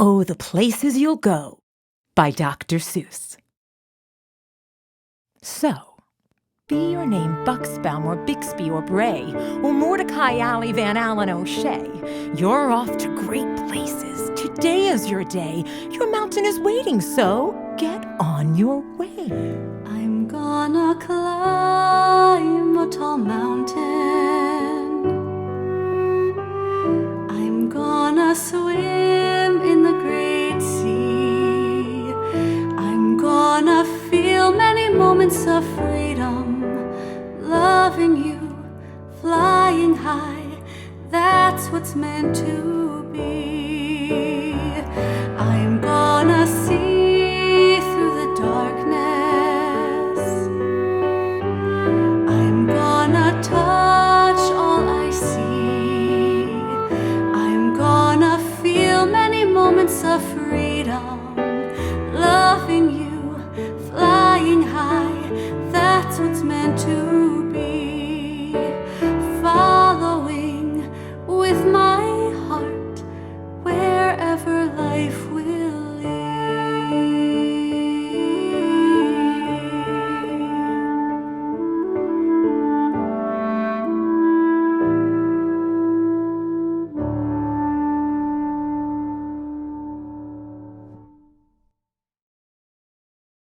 Oh, the Places You'll Go by Dr. Seuss. So, be your name Bucksbaum or Bixby or Bray or Mordecai Alley Van Allen O'Shea, you're off to great places. Today is your day. Your mountain is waiting, so get on your way. I'm gonna climb a tall mountain. I'm gonna swim in the great sea. I'm gonna feel many moments of freedom, loving you, flying high, that's what's meant to be. I'm gonna see through the darkness. I'm gonna touch all I see. I'm gonna feel many moments of freedom, loving you, flying high, that's what's meant to be.